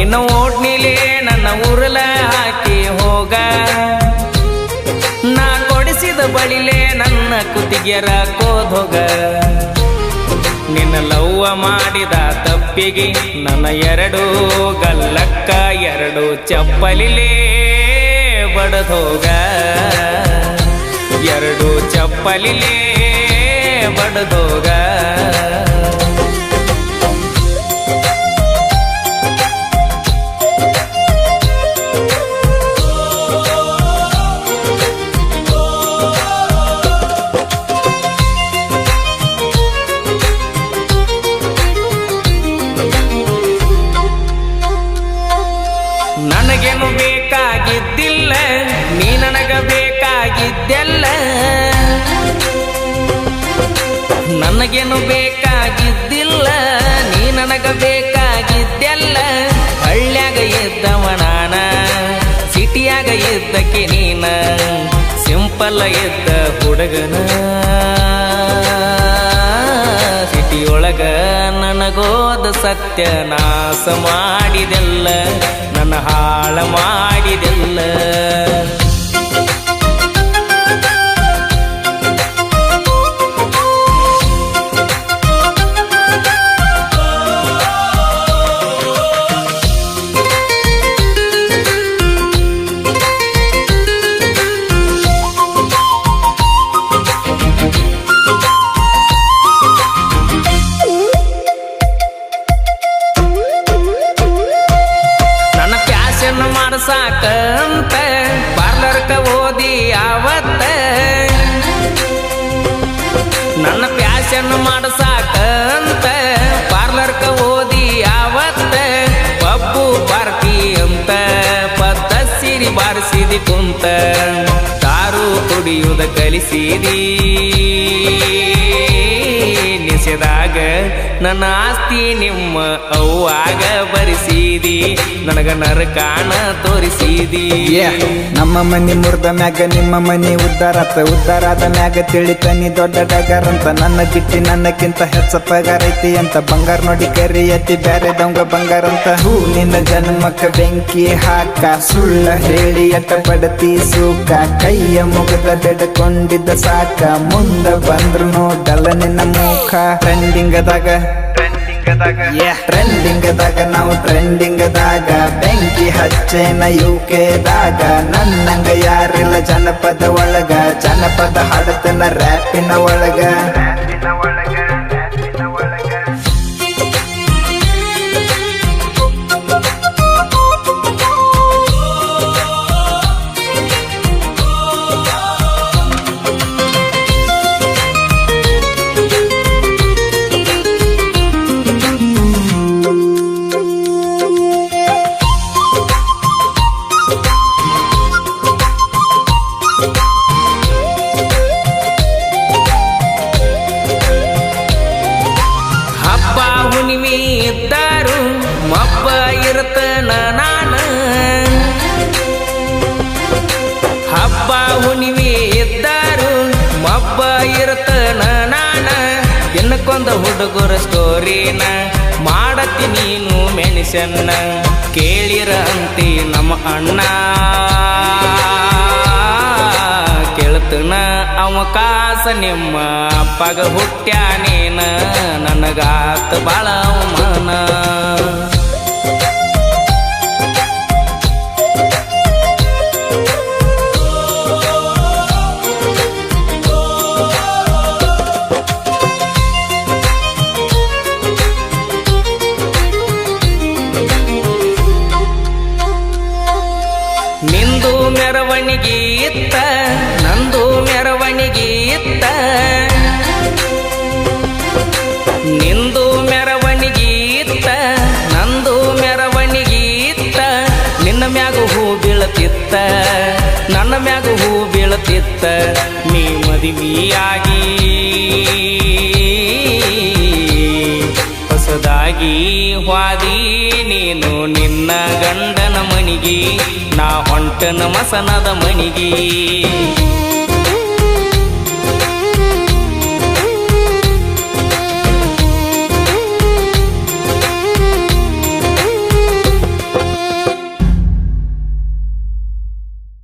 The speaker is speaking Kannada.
ನಿನ್ನ ಓಟ್ನಿಲೆ ನನ್ನ ಉರುಳ ಹಾಕಿ ಹೋಗ ನಾ ಕೊಡಿಸಿದ ಬಳಿಲೆ ನನ್ನ ಕುತ್ತಿಗೆರ ಕೋದೋಗ ನಿನ್ನ ಲವ್ವ ಮಾಡಿದ ತಪ್ಪಿಗೆ ನನ್ನ ಎರಡು ಗಲ್ಲಕ್ಕ ಎರಡು ಚಪ್ಪಲಿಲೇ ಬಡದೋಗ ಎರಡು ಚಪ್ಪಲಿಲೇ ಬಡದೋಗ ನನಗೇನು ಬೇಕಾಗಿದ್ದಿಲ್ಲ ನೀ ನನಗ ಬೇಕಾಗಿದ್ದೆಲ್ಲ ನನಗೇನು ಬೇಕಾಗಿದ್ದಿಲ್ಲ ನೀ ನನಗ ಬೇಕಾಗಿದ್ದೆಲ್ಲ ಹಳ್ಳ್ಯಾಗ ಇದ್ದವ ನಾನ ಸಿಟಿಯಾಗ ಇದ್ದಕ್ಕೆ ನೀನ ಸಿಂಪಲ್ ಇದ್ದ ಹುಡುಗನ ಸಿಟಿಯೊಳಗ ನನಗೋದ ಸತ್ಯ ನಾಶ ಮಾಡಿದೆಲ್ಲ ನನ್ನ ಹಾಳ ಮಾಡಿದೆಲ್ಲ ಸಾಕಂತ ಪಾರ್ಲರ್ಕ ಓದಿ ಯಾವತ್ತ ನನ್ನ ಪ್ಯಾಶನ್ ಮಾಡಸಾಕಂತ ಪಾರ್ಲರ್ಕ ಓದಿ ಯಾವತ್ತ ಪಬ್ಬು ಪಾರ್ಟಿ ಅಂತ ಪದ್ದ ಸಿರಿ ಬಾರಿಸಿದಿ ಕುಂತ ತಾರು ಕುಡಿಯುವುದ ಕಲಿಸಿದಿ ನಿಸೆದಾಗ ನನ್ನ ಆಸ್ತಿ ನಿಮ್ಮ ಅವ್ವಾಗ ಬರಿಸಿದಿ ನನಗ ನರಕಾಣ ತೋರಿಸಿದಿ ನಮ್ಮ ಮನಿ ಮುರ್ದ ಮ್ಯಾಗ ನಿಮ್ಮ ಮನಿ ಉದ್ದಾರಾದ ಮ್ಯಾಗ ತಿಳಿತನಿ ದೊಡ್ಡ ಡಗರಂತ ನನ್ನ ಜಿಟ್ಟಿ ನನ್ನಕ್ಕಿಂತ ಹೆಚ್ಚ ಪಗಾರ ಐತಿ ಅಂತ ಬಂಗಾರ ನೋಡಿ ಕರಿಯತಿ ಬ್ಯಾರೆ ದೊಂಗ ಬಂಗಾರಂತ ಹೂ ನಿನ್ನ ಜನ್ಮಕ್ಕ ಬೆಂಕಿ ಹಾಕ ಸುಳ್ಳ ಹೇಳಿ ಎಟ್ಟ ಪಡತಿ ಸೂಕ ಕೈಯ ಮುಗದ ಬೆಡಕೊಂಡಿದ್ದ ಸಾಕ ಮುಂದ ಬಂದ್ರು ನೋಡಲ್ಲ ನಿನ್ನ ಮುಖ ಟ್ರೆಂಡಿಂಗದಾಗ ನಾವು ಟ್ರೆಂಡಿಂಗದಾಗ ಬೆಂಕಿ ಹಚ್ಚೇನ ಯುಕೆದಾಗ ನನ್ನಂಗ ಯಾರಿಲ್ಲ ಜನಪದ ಒಳಗ ಜನಪದ ಹಾಡತನ ರ್ಯಾಪಿನ ಒಳಗ ಇದ್ದಾರು ಮಬ್ಬ ಇರ್ತನ ನಾನ ಹಬ್ಬ ಹುಣ್ಣಿಮೆ ಇದ್ದಾರು ಮಬ್ಬ ಇರ್ತನ ನಾನ ದಿನಕ್ಕೊಂದ ಹುಡುಗರ ಸ್ಟೋರಿನ ಮಾಡತಿ ನೀನು ಮೆನ್ಷನ್ನ ಕೇಳಿರ ಅಂತಿ ನಮ್ಮ ಅಣ್ಣ ಕೇಳ್ತನ ಅವಕಾಶ ನಿಮ್ಮ ಅಪ್ಪಗ ಹುಟ್ಟ್ಯಾನೇನ ನನಗಾತ ಬಾಳ ಅವಮಾನ ನಿಂದು ಮೆರವಣಿಗೆ ಇತ್ತ ನಂದು ಮೆರವಣಿಗೆ ಇತ್ತ ನಿಂದು ಮೆರವಣಿಗೆ ಇತ್ತ ನಂದು ಮೆರವಣಿಗೆ ಇತ್ತ ನಿನ್ನ ಮ್ಯಾಗ ಹೂ ಬೀಳತಿತ್ತ ನನ್ನ ಮ್ಯಾಗ ಹೂ ಬೀಳತಿತ್ತ ನೀ ಮದುವೆಯಾಗಿ ಹೊಸದಾಗಿ ವಾದಿ ನೀನು ನಿನ್ನ ಗಂಡನ ಮನಿಗೆ ನಾ ಹೊಂಟನ ಮಸನದ ಮನಿಗೆ